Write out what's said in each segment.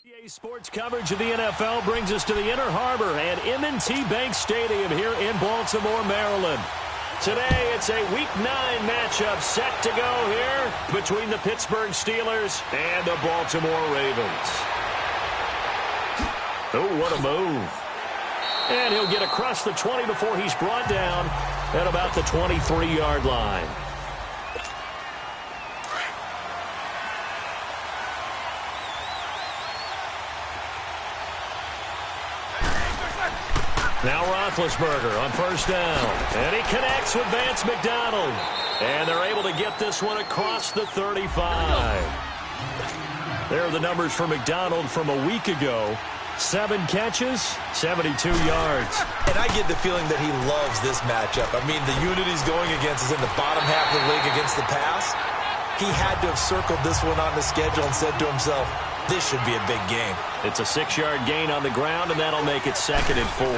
EA Sports coverage of the NFL brings us to the Inner Harbor at M&T Bank Stadium here in Baltimore, Maryland. Today, it's a Week 9 matchup set to go here between the Pittsburgh Steelers and the Baltimore Ravens. Oh, what a move. And he'll get across the 20 before he's brought down at about the 23-yard line. Now Roethlisberger on first down. And he connects with Vance McDonald. And they're able to get this one across the 35. There are the numbers for McDonald from a week ago. 7 catches, 72 yards. And I get the feeling that he loves this matchup. I mean, the unit he's going against is in the bottom half of the league against the pass. He had to have circled this one on the schedule and said to himself, this should be a big game. It's a 6-yard gain on the ground, and that'll make it 2nd and 4.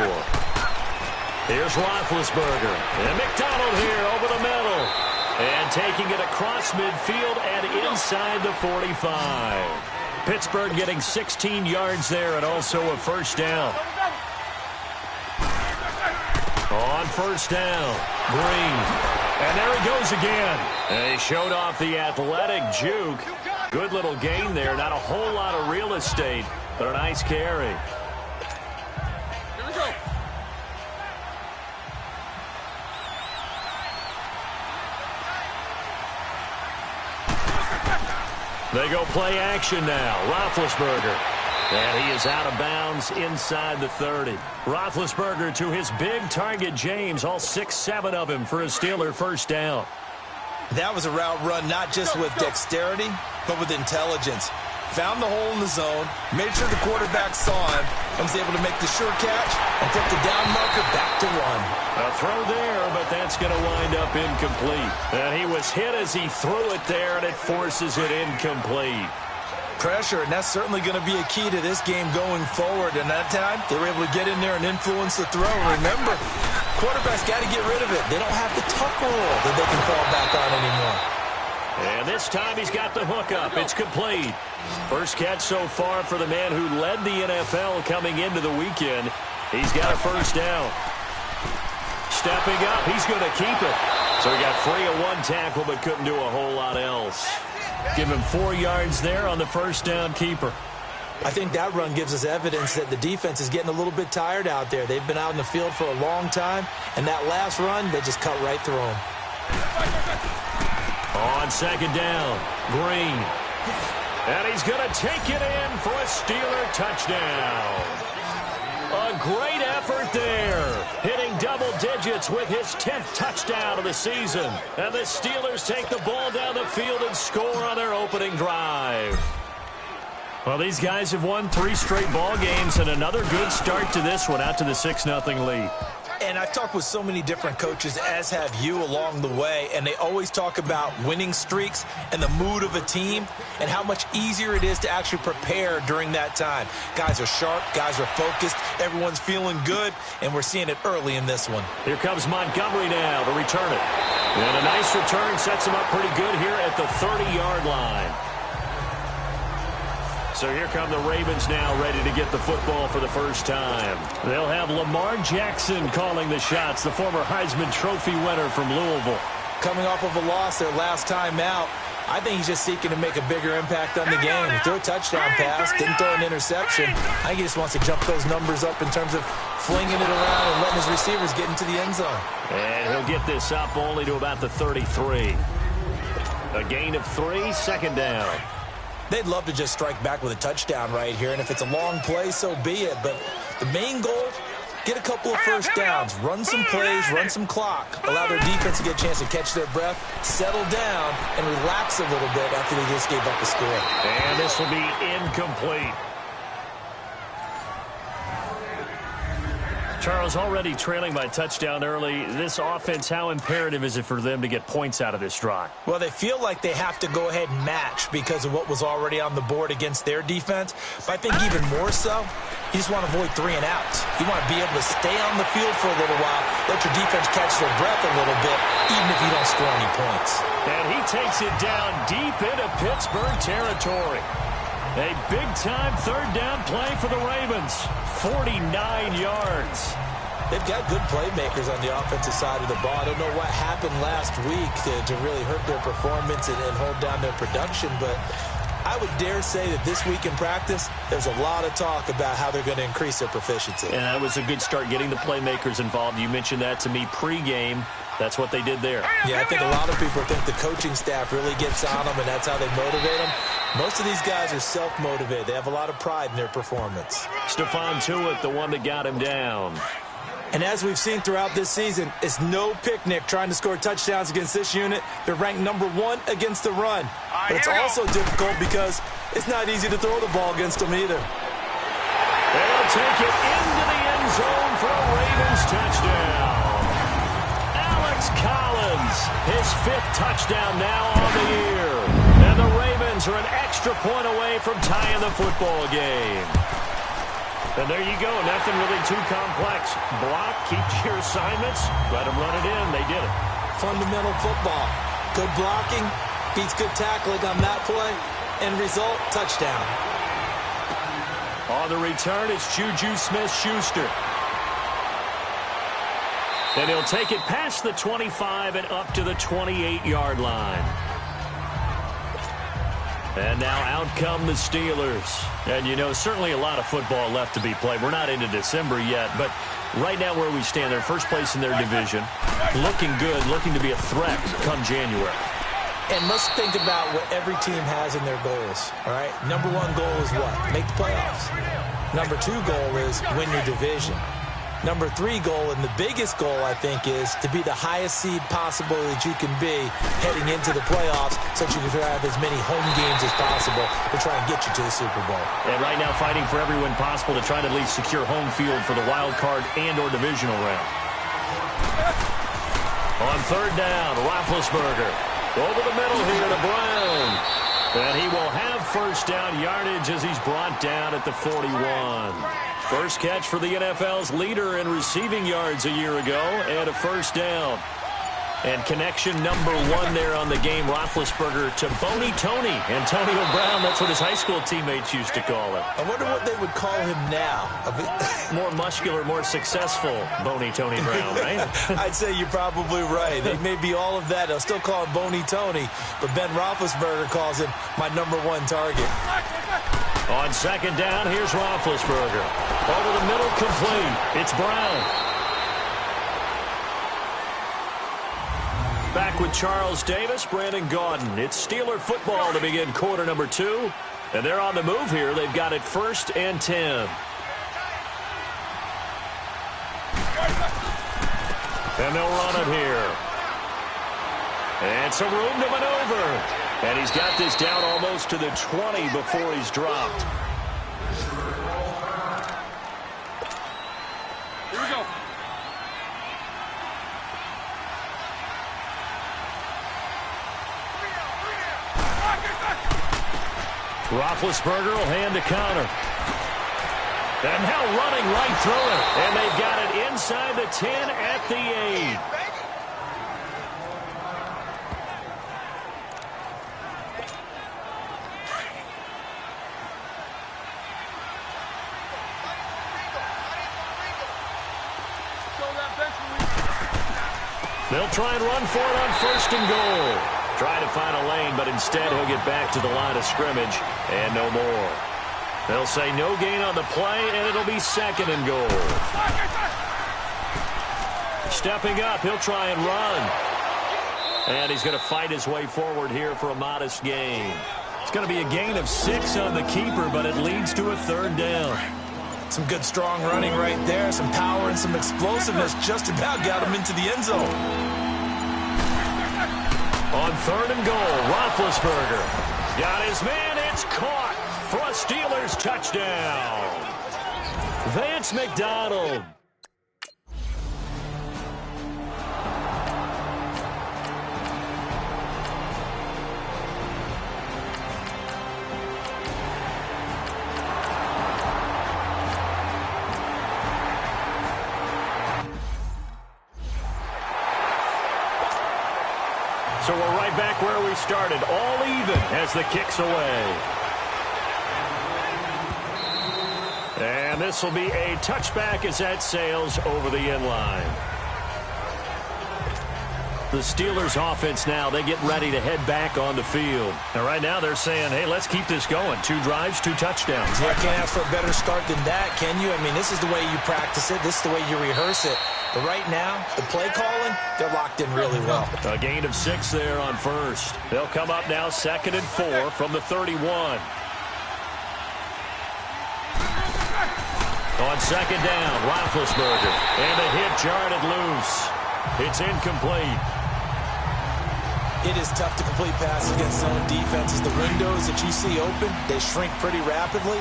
Here's Roethlisberger. And McDonald here over the middle. And taking it across midfield and inside the 45. Pittsburgh getting 16 yards there and also a first down. On first down, Green. And there he goes again. And he showed off the athletic juke. Good little gain there. Not a whole lot of real estate, but a nice carry. Here we go. They go play action now. Roethlisberger. And he is out of bounds inside the 30. Roethlisberger to his big target, James. All 6-7 of him for a Steeler first down. That was a route run not just with dexterity, but with intelligence. Found the hole in the zone, made sure the quarterback saw him, and was able to make the sure catch and flip the down marker back to 1. A throw there, but that's going to wind up incomplete. And he was hit as he threw it there, and it forces it incomplete. Pressure, and that's certainly going to be a key to this game going forward. And that time, they were able to get in there and influence the throw. Remember, quarterbacks got to get rid of it. They don't have the tuck roll that they can fall back on anymore. And this time he's got the hook up. It's complete. First catch so far for the man who led the NFL coming into the weekend. He's got a first down. Stepping up, he's going to keep it. So he got free of 1 tackle but couldn't do a whole lot else. Give him 4 yards there on the first down keeper. I think that run gives us evidence that the defense is getting a little bit tired out there. They've been out in the field for a long time, and that last run, they just cut right through them. On second down, Green. And he's going to take it in for a Steeler touchdown. A great effort there. Hitting double digits with his 10th touchdown of the season. And the Steelers take the ball down the field and score on their opening drive. Well, these guys have won 3 straight ball games and another good start to this one out to the 6-0 lead. And I've talked with so many different coaches, as have you, along the way, and they always talk about winning streaks and the mood of a team and how much easier it is to actually prepare during that time. Guys are sharp, guys are focused, everyone's feeling good, and we're seeing it early in this one. Here comes Montgomery now to return it. And a nice return sets him up pretty good here at the 30-yard line. So here come the Ravens now ready to get the football for the first time. They'll have Lamar Jackson calling the shots, the former Heisman Trophy winner from Louisville. Coming off of a loss their last time out, I think he's just seeking to make a bigger impact on the game. He threw a touchdown pass, didn't throw an interception. I think he just wants to jump those numbers up in terms of flinging it around and letting his receivers get into the end zone. And he'll get this up only to about the 33. A gain of 3, second down. They'd love to just strike back with a touchdown right here, and if it's a long play, so be it. But the main goal, get a couple of first downs, run some plays, run some clock, allow their defense to get a chance to catch their breath, settle down, and relax a little bit after they just gave up a score. And this will be incomplete. Charles, already trailing by touchdown early. This offense, how imperative is it for them to get points out of this drive? Well, they feel like they have to go ahead and match because of what was already on the board against their defense. But I think even more so, you just want to avoid 3 and outs. You want to be able to stay on the field for a little while, let your defense catch their breath a little bit, even if you don't score any points. And he takes it down deep into Pittsburgh territory. A big-time third down play for the Ravens. 49 yards. They've got good playmakers on the offensive side of the ball. I don't know what happened last week to really hurt their performance and hold down their production, but I would dare say that this week in practice, there's a lot of talk about how they're going to increase their proficiency. And that was a good start, getting the playmakers involved. You mentioned that to me pregame. That's what they did there. Yeah, I think a lot of people think the coaching staff really gets on them, and that's how they motivate them. Most of these guys are self-motivated. They have a lot of pride in their performance. Stephon Tuitt, the one that got him down. And as we've seen throughout this season, it's no picnic trying to score touchdowns against this unit. They're ranked #1 against the run. But it's also difficult because it's not easy to throw the ball against them either. They'll take it into the end zone for a Ravens touchdown. Alex Collins, his 5th touchdown now on the year. And the Ravens are an extra point away from tying the football game. And there you go, nothing really too complex. Block, keep to your assignments, let them run it in. They did it. Fundamental football. Good blocking, beats good tackling on that play. End result, touchdown. On the return, it's Juju Smith-Schuster. And he'll take it past the 25 and up to the 28-yard line. And now out come the Steelers. And, you know, certainly a lot of football left to be played. We're not into December yet, but right now where we stand, they're first place in their division. Looking good, looking to be a threat come January. And let's think about what every team has in their goals, all right? #1 goal is what? Make the playoffs. #2 goal is win your division. #3 goal, and the biggest goal, I think, is to be the highest seed possible that you can be heading into the playoffs so that you can have as many home games as possible to try and get you to the Super Bowl. And right now fighting for every win possible to try to at least secure home field for the wild card and or divisional round. On 3rd down, Roethlisberger. Over the middle here to Brown. And he will have first down yardage as he's brought down at the 41. First catch for the NFL's leader in receiving yards a year ago, and a first down. And connection #1 there on the game, Roethlisberger to Boney Tony. Antonio Brown, that's what his high school teammates used to call him. I wonder what they would call him now. More muscular, more successful Boney Tony Brown, right? I'd say you're probably right. They may be all of that. They'll still call him Boney Tony, but Ben Roethlisberger calls him my #1 target. On 2nd down, here's Roethlisberger. Over the middle, complete. It's Brown. Back with Charles Davis, Brandon Gaudin. It's Steeler football to begin quarter #2. And they're on the move here. They've got it 1st and 10. And they'll run it here. And some room to maneuver. And he's got this down almost to the 20 before he's dropped. Here we go. Roethlisberger will hand the counter. And now running right through it. And they've got it inside the 10 at the 8. They'll try and run for it on 1st and goal. Try to find a lane, but instead he'll get back to the line of scrimmage and no more. They'll say no gain on the play, and it'll be 2nd and goal. Stepping up, he'll try and run. And he's going to fight his way forward here for a modest gain. It's going to be a gain of 6 on the keeper, but it leads to a 3rd down. Some good strong running right there, some power and some explosiveness just about got him into the end zone. On 3rd and goal, Roethlisberger got his man. It's caught for a Steelers touchdown. Vance McDonald. So we're right back where we started, all even as the kick's away. And this will be a touchback as that sails over the end line. The Steelers offense now, they get ready to head back on the field. And right now they're saying, hey, let's keep this going. 2 drives, 2 touchdowns. Yeah, can't ask for a better start than that, can you? I mean, this is the way you practice it. This is the way you rehearse it. But right now, the play calling, they're locked in really well. A gain of 6 there on first. They'll come up now 2nd and 4 from the 31. On 2nd down, Roethlisberger. And the hit jarred loose. It's incomplete. It is tough to complete passes against zone defenses. The windows that you see open, they shrink pretty rapidly.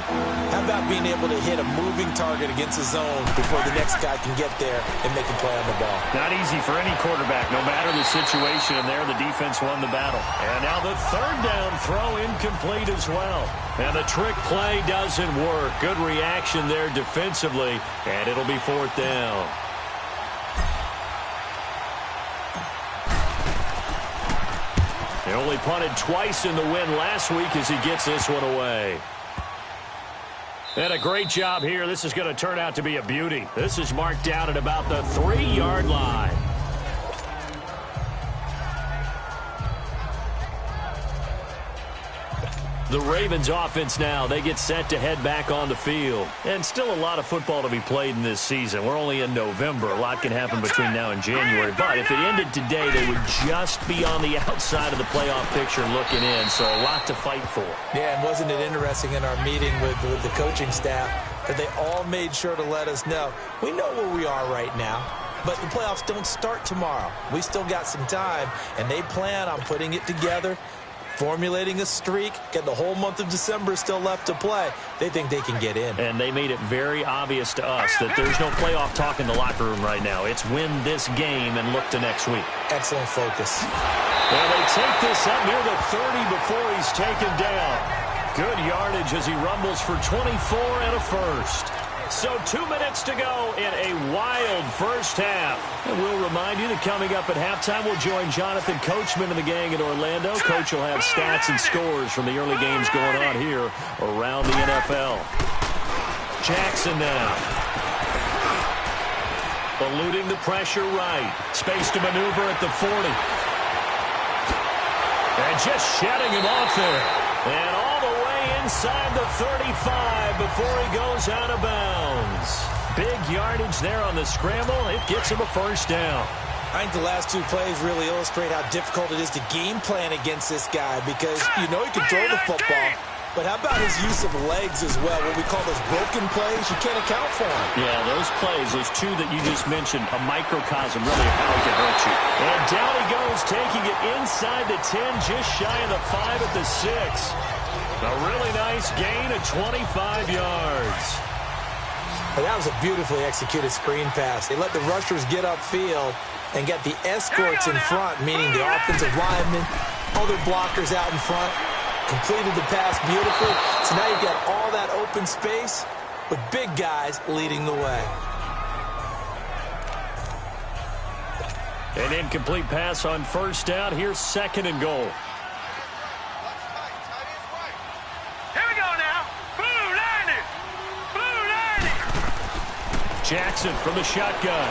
How about being able to hit a moving target against a zone before the next guy can get there and make a play on the ball? Not easy for any quarterback, no matter the situation. And there, the defense won the battle. And now the 3rd down throw incomplete as well. And the trick play doesn't work. Good reaction there defensively, and it'll be 4th down. He only punted twice in the win last week as he gets this one away. And a great job here. This is going to turn out to be a beauty. This is marked down at about the 3-yard line. The Ravens offense now, they get set to head back on the field. And still a lot of football to be played in this season. We're only in November. A lot can happen between now and January. But if it ended today, they would just be on the outside of the playoff picture looking in. So a lot to fight for. Yeah, and wasn't it interesting in our meeting with the coaching staff that they all made sure to let us know, we know where we are right now. But the playoffs don't start tomorrow. We still got some time, and they plan on putting it together, formulating a streak, getting the whole month of December still left to play. They think they can get in. And they made it very obvious to us that there's no playoff talk in the locker room right now. It's win this game and look to next week. Excellent focus. And they take this up near the 30 before he's taken down. Good yardage as he rumbles for 24 and a first. So 2 minutes to go in a wild first half. And we'll remind you that coming up at halftime, we'll join Jonathan Coachman and the gang in Orlando. Coach will have stats and scores from the early games going on here around the NFL. Jackson now. Eluding the pressure right. Space to maneuver at the 40. And just shutting him off there. And all the way inside the 35 before he goes out of bounds. Big yardage there on the scramble. It gets him a first down. I think the last 2 plays really illustrate how difficult it is to game plan against this guy because you know he can throw the football. But how about his use of legs as well? What we call those broken plays, you can't account for them. Yeah, those plays, those 2 that you just mentioned, a microcosm really of how he can hurt you. And down he goes, taking it inside the 10, just shy of the 5 at the 6. A really nice gain of 25 yards. And that was a beautifully executed screen pass. They let the rushers get upfield and get the escorts in front, meaning the offensive linemen, other blockers out in front. Completed the pass beautifully. So now you've got all that open space with big guys leading the way. An incomplete pass on first down. Here's 2nd and goal. Here we go now. Blue 90. Blue 90. Jackson from the shotgun.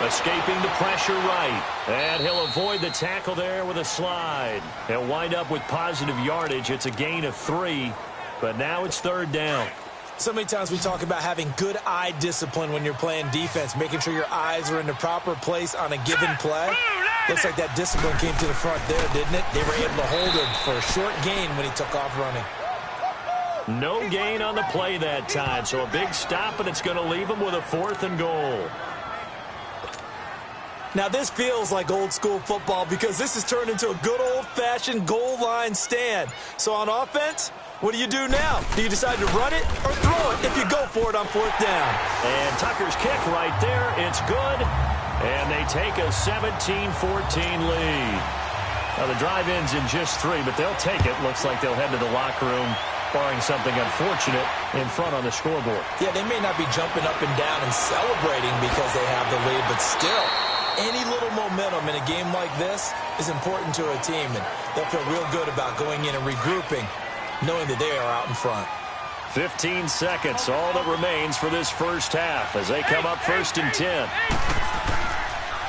Escaping the pressure right. And he'll avoid the tackle there with a slide. He'll wind up with positive yardage. It's a gain of 3, but now it's 3rd down. So many times we talk about having good eye discipline when you're playing defense, making sure your eyes are in the proper place on a given play. Looks like that discipline came to the front there, didn't it? They were able to hold him for a short gain when he took off running. No gain on the play that time, so a big stop, and it's going to leave him with a 4th and goal. Now, this feels like old-school football because this has turned into a good old-fashioned goal line stand. So on offense, what do you do now? Do you decide to run it or throw it if you go for it on 4th down? And Tucker's kick right there. It's good. And they take a 17-14 lead. Now, the drive ends in just 3, but they'll take it. Looks like they'll head to the locker room, barring something unfortunate, in front on the scoreboard. Yeah, they may not be jumping up and down and celebrating because they have the lead, but still, any little momentum in a game like this is important to a team, and they'll feel real good about going in and regrouping, knowing that they are out in front. 15 seconds, all that remains for this first half as they come up 1st and 10.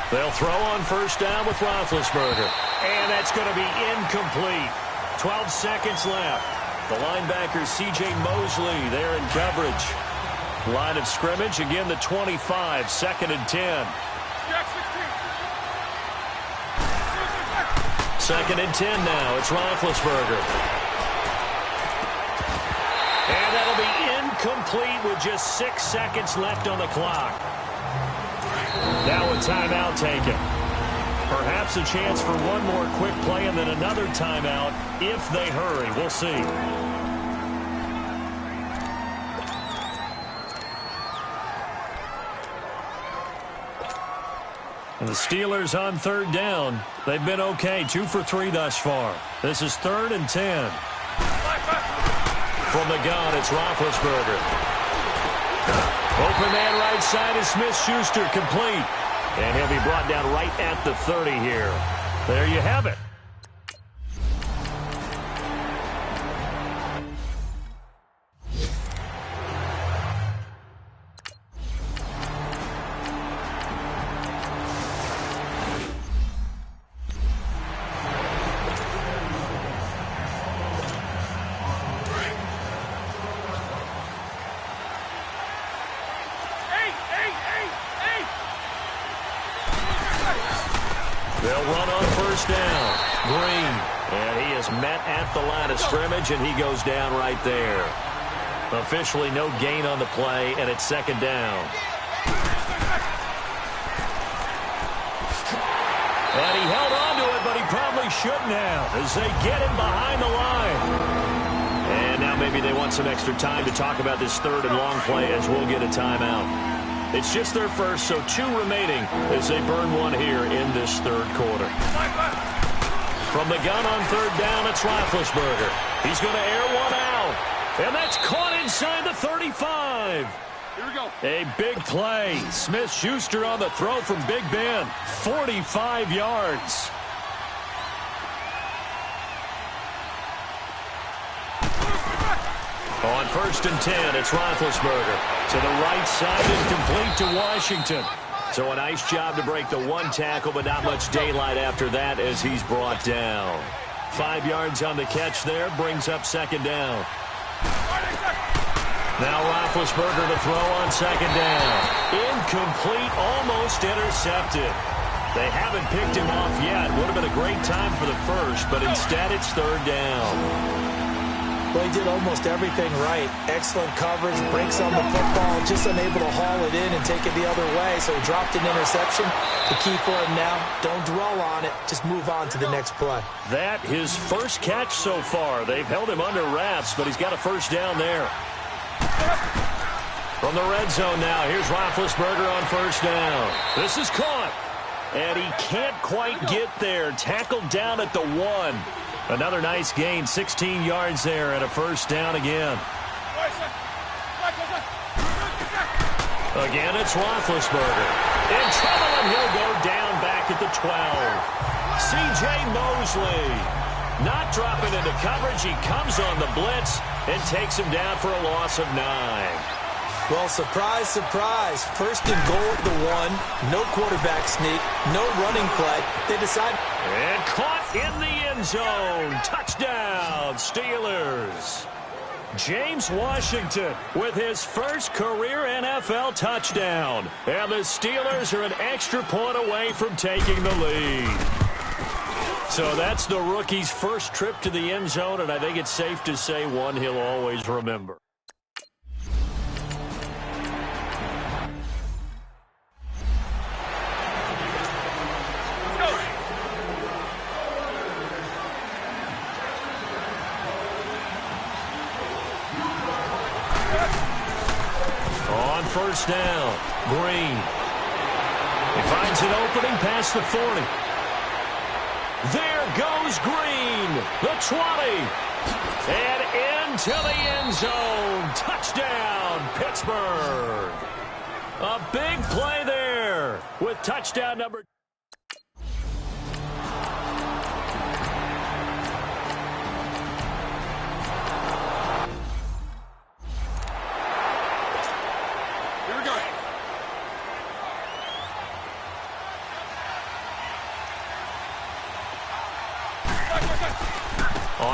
They'll throw on first down with Roethlisberger. And that's going to be incomplete. 12 seconds left. The linebacker, C.J. Mosley, there in coverage. Line of scrimmage, again the 25, 2nd and 10. 2nd and 10 now. It's Roethlisberger. And that'll be incomplete with just 6 seconds left on the clock. Now a timeout taken. Perhaps a chance for one more quick play and then another timeout if they hurry. We'll see. And the Steelers on 3rd down. They've been okay, 2 for 3 thus far. This is 3rd and 10. From the gun, it's Roethlisberger. Open man right side is Smith-Schuster, complete. And he'll be brought down right at the 30 here. There you have it. They'll run on first down. Green. And he is met at the line of scrimmage, and he goes down right there. Officially no gain on the play, and it's 2nd down. And he held on to it, but he probably shouldn't have as they get him behind the line. And now maybe they want some extra time to talk about this 3rd and long play as we'll get a timeout. It's just their first, so 2 remaining as they burn one here in this 3rd quarter. From the gun on 3rd down, it's Roethlisberger. He's going to air one out. And that's caught inside the 35. Here we go. A big play. Smith-Schuster on the throw from Big Ben. 45 yards. On 1st and 10, it's Roethlisberger. To the right side and complete to Washington. So a nice job to break the 1 tackle, but not much daylight after that as he's brought down. 5 yards on the catch there, brings up 2nd down. Now Roethlisberger to throw on 2nd down. Incomplete, almost intercepted. They haven't picked him off yet. Would have been a great time for the first, but instead it's 3rd down. Well, he did almost everything right. Excellent coverage, breaks on the football, just unable to haul it in and take it the other way, so he dropped an interception. The key for him now, don't dwell on it, just move on to the next play. That his first catch so far. They've held him under wraps, but he's got a 1st down there. From the red zone now, here's Roethlisberger on 1st down. This is caught, and he can't quite get there. Tackled down at the 1. Another nice gain, 16 yards there, and a 1st down again. Again, it's Roethlisberger. In trouble, and he'll go down back at the 12. C.J. Mosley not dropping into coverage. He comes on the blitz and takes him down for a loss of 9. Well, surprise, surprise. 1st and goal at the 1. No quarterback sneak. No running play. They decide. And caught in the end zone. Touchdown, Steelers. James Washington with his first career NFL touchdown. And the Steelers are an extra point away from taking the lead. So that's the rookie's first trip to the end zone, and I think it's safe to say one he'll always remember. On 1st down, Green. He finds an opening past the 40. There goes Green, the 20. And into the end zone. Touchdown, Pittsburgh. A big play there with touchdown number 2.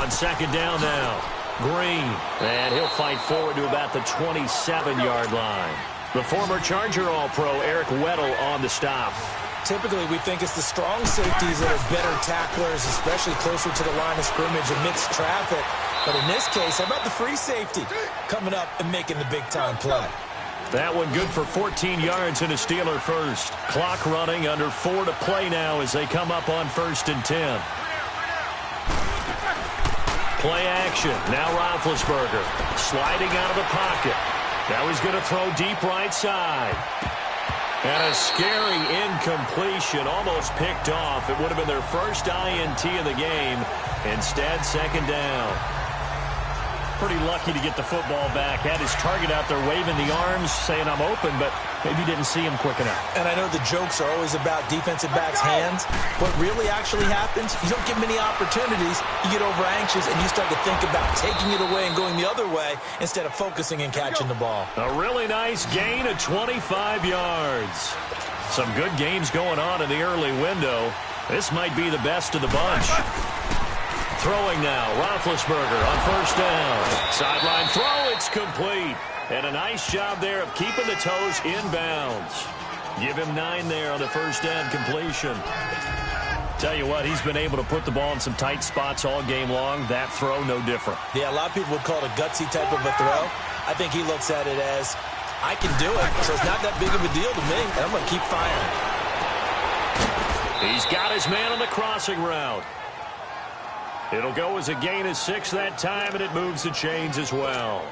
On second down now, Green. And he'll fight forward to about the 27-yard line. The former Charger All-Pro Eric Weddle on the stop. Typically, we think it's the strong safeties that are better tacklers, especially closer to the line of scrimmage amidst traffic. But in this case, how about the free safety coming up and making the big-time play? That one good for 14 yards and a Steeler first. Clock running, under 4 to play now as they come up on 1st and 10. Play action. Now Roethlisberger sliding out of the pocket. Now he's going to throw deep right side. And a scary incompletion, almost picked off. It would have been their first INT of the game. Instead, second down. Pretty lucky to get the football back. Had his target out there waving the arms, saying I'm open, but maybe didn't see him quick enough. And I know the jokes are always about defensive backs' hands. What really actually happens, you don't get many opportunities. You get over anxious, and you start to think about taking it away and going the other way instead of focusing and catching the ball. A really nice gain of 25 yards. Some good games going on in the early window. This might be the best of the bunch. Throwing now, Roethlisberger on 1st down. Sideline throw, it's complete. And a nice job there of keeping the toes inbounds. Give him 9 there on the 1st down completion. Tell you what, he's been able to put the ball in some tight spots all game long. That throw, no different. Yeah, a lot of people would call it a gutsy type of a throw. I think he looks at it as, I can do it, so it's not that big of a deal to me, and I'm going to keep firing. He's got his man on the crossing route. It'll go as a gain of 6 that time, and it moves the chains as well.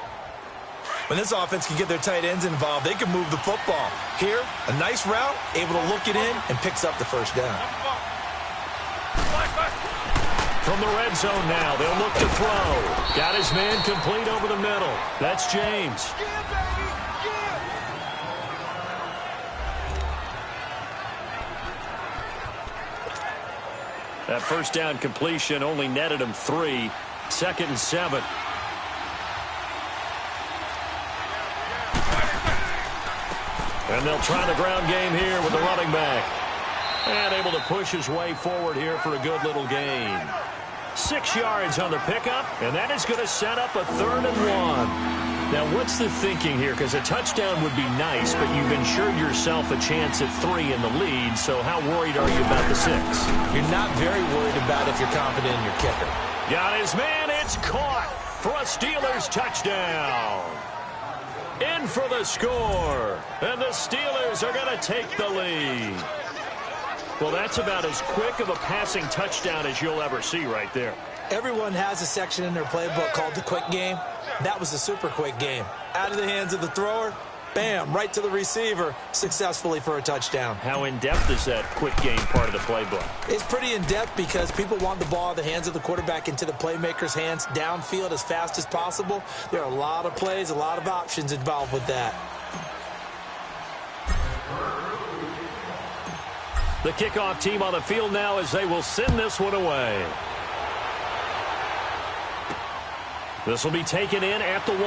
When this offense can get their tight ends involved, they can move the football. Here, a nice route, able to look it in, and picks up the 1st down. From the red zone now, they'll look to throw. Got his man complete over the middle. That's James. That 1st down completion only netted him 3. 2nd and 7. And they'll try the ground game here with the running back. And able to push his way forward here for a good little gain. 6 yards on the pickup, and that is going to set up a 3rd and 1. Now, what's the thinking here? Because a touchdown would be nice, but you've ensured yourself a chance at 3 in the lead, so how worried are you about the 6? You're not very worried about if you're confident in your kicker. Got his man, it's caught for a Steelers touchdown. In for the score, and the Steelers are going to take the lead. Well, that's about as quick of a passing touchdown as you'll ever see right there. Everyone has a section in their playbook called the quick game. That was a super quick game. Out of the hands of the thrower, bam, right to the receiver, successfully for a touchdown. How in-depth is that quick game part of the playbook? It's pretty in-depth because people want the ball out of the hands of the quarterback into the playmaker's hands downfield as fast as possible. There are a lot of plays, a lot of options involved with that. The kickoff team on the field now as they will send this one away. This will be taken in at the 1.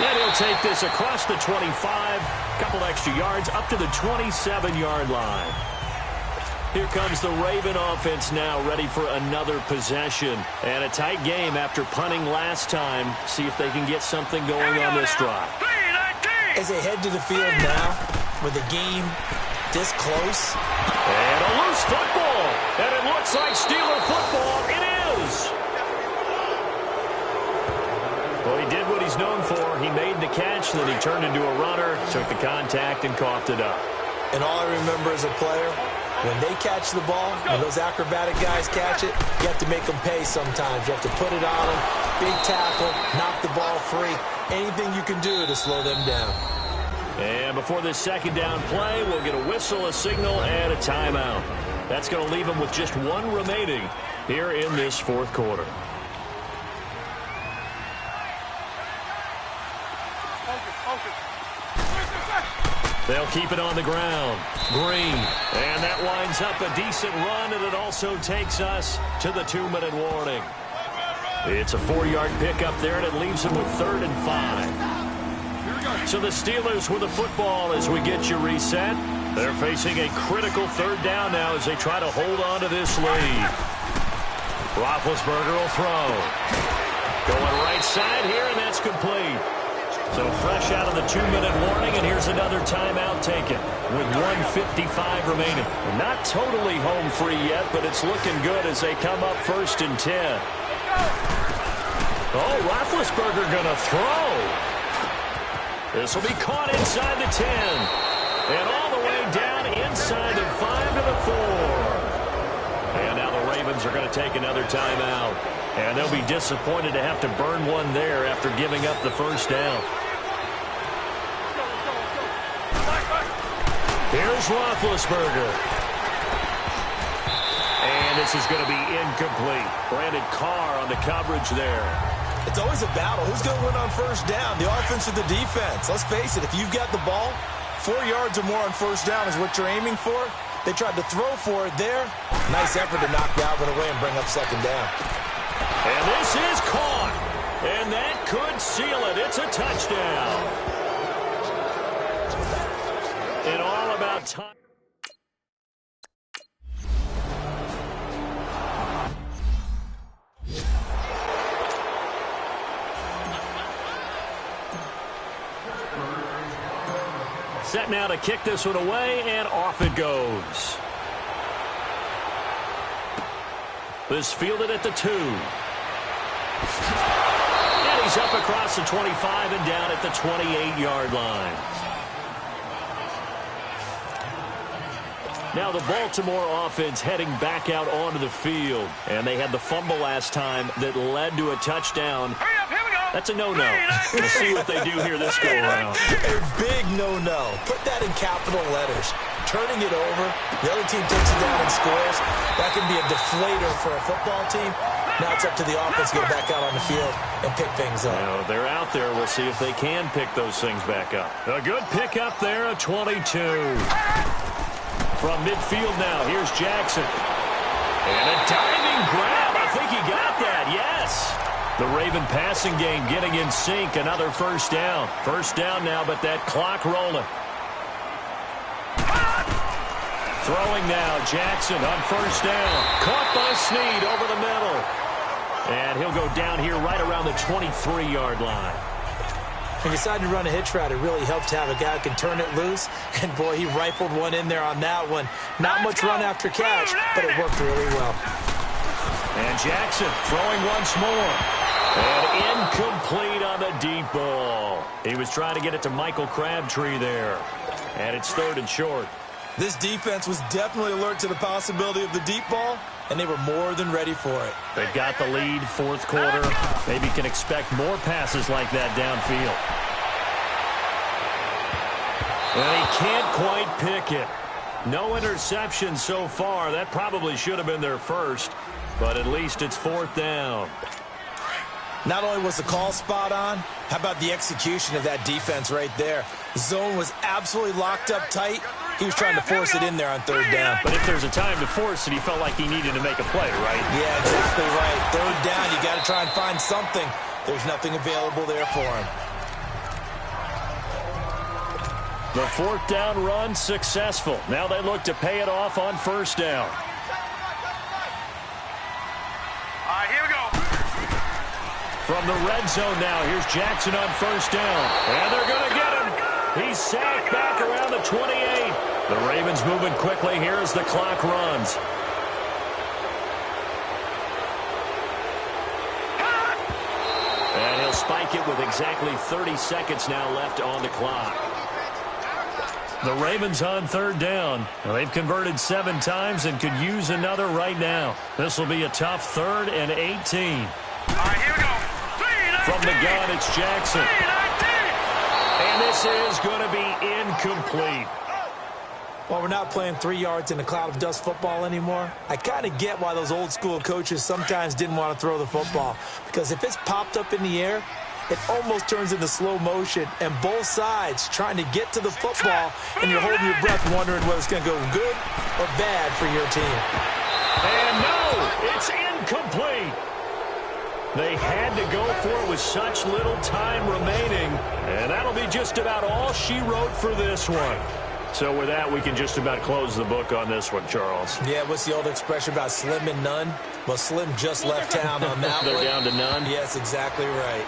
And he'll take this across the 25. Couple extra yards up to the 27-yard line. Here comes the Raven offense now, ready for another possession. And a tight game after punting last time. See if they can get something going on this drive. As they head to the field now, with the game this close. And a loose football. And it looks like Steeler football. It is. Well, he did what he's known for. He made the catch, then he turned into a runner, took the contact, and coughed it up. And all I remember as a player, when they catch the ball, when those acrobatic guys catch it, you have to make them pay sometimes. You have to put it on them, big tackle, knock the ball free. Anything you can do to slow them down. And before this 2nd down play, we'll get a whistle, a signal, and a timeout. That's going to leave them with just 1 remaining here in this 4th quarter. They'll keep it on the ground. Green. And that winds up a decent run, and it also takes us to the 2-minute warning. It's a 4-yard pickup there, and it leaves them with 3rd and 5. So the Steelers with the football as we get you reset. They're facing a critical 3rd down now as they try to hold on to this lead. Roethlisberger will throw. Going right side here, and that's complete. So fresh out of the 2-minute warning, and here's another timeout taken with 1:55 remaining. Not totally home free yet, but it's looking good as they come up 1st and 10. Oh, Roethlisberger going to throw. This will be caught inside the 10. And all the way down inside the 5 to the 4. And now the Ravens are going to take another timeout. And they'll be disappointed to have to burn one there after giving up the first down. Here's Roethlisberger. And this is going to be incomplete. Brandon Carr on the coverage there. It's always a battle. Who's going to win on first down, the offense or the defense? Let's face it, if you've got the ball, 4 yards or more on first down is what you're aiming for. They tried to throw for it there. Nice effort to knock Dalvin away and bring up second down. And this is caught. And that could seal it. It's a touchdown. And all about time. Set now to kick this one away, and off it goes. This fielded at the 2. And he's up across the 25 and down at the 28-yard line. Now the Baltimore offense heading back out onto the field. And they had the fumble last time that led to a touchdown. Hurry up, here we go. That's a no-no. We'll see what they do here this go-around. A big no-no. Put that in capital letters. Turning it over, the other team takes it down and scores. That can be a deflator for a football team. Now it's up to the offense to get back out on the field and pick things up. Well, they're out there. We'll see if they can pick those things back up. A good pick up there, a 22. From midfield now, here's Jackson. And a diving grab. I think he got that, yes. The Raven passing game getting in sync. Another first down. First down now, but that clock rolling. Throwing now, Jackson on first down. Caught by Snead over the middle. And he'll go down here right around the 23-yard line. He decided to run a hitch route. It really helped to have a guy who can turn it loose. And, boy, he rifled one in there on that one. Not much run after catch, but it worked really well. And Jackson throwing once more. And incomplete on the deep ball. He was trying to get it to Michael Crabtree there. And it's 3rd and short. This defense was definitely alert to the possibility of the deep ball, and they were more than ready for it. They've got the lead, 4th quarter. Maybe can expect more passes like that downfield. And he can't quite pick it. No interception so far. That probably should have been their first, but at least it's 4th down. Not only was the call spot on, how about the execution of that defense right there? The zone was absolutely locked up tight. He was trying to force it in there on 3rd down. But if there's a time to force it, he felt like he needed to make a play, right? Yeah, exactly right. 3rd down, you got to try and find something. There's nothing available there for him. The 4th down run successful. Now they look to pay it off on first down. All right, here we go. From the red zone now, here's Jackson on first down. And they're going to get him. He's sacked back around the 28. The Ravens moving quickly here as the clock runs. And he'll spike it with exactly 30 seconds now left on the clock. The Ravens on 3rd down. They've converted 7 times and could use another right now. This will be a tough 3rd and 18. All right, here we go. From the gun, it's Jackson. And this is going to be incomplete. Well, we're not playing 3 yards in a cloud of dust football anymore. I kind of get why those old school coaches sometimes didn't want to throw the football. Because if it's popped up in the air, it almost turns into slow motion. And both sides trying to get to the football, and you're holding your breath wondering whether it's going to go good or bad for your team. And no, it's incomplete. They had to go for it with such little time remaining. And that'll be just about all she wrote for this one. So with that, we can just about close the book on this one, Charles. Yeah, what's the old expression about slim and none? Well, Slim just left town on that one. They're down to none. Yes, exactly right.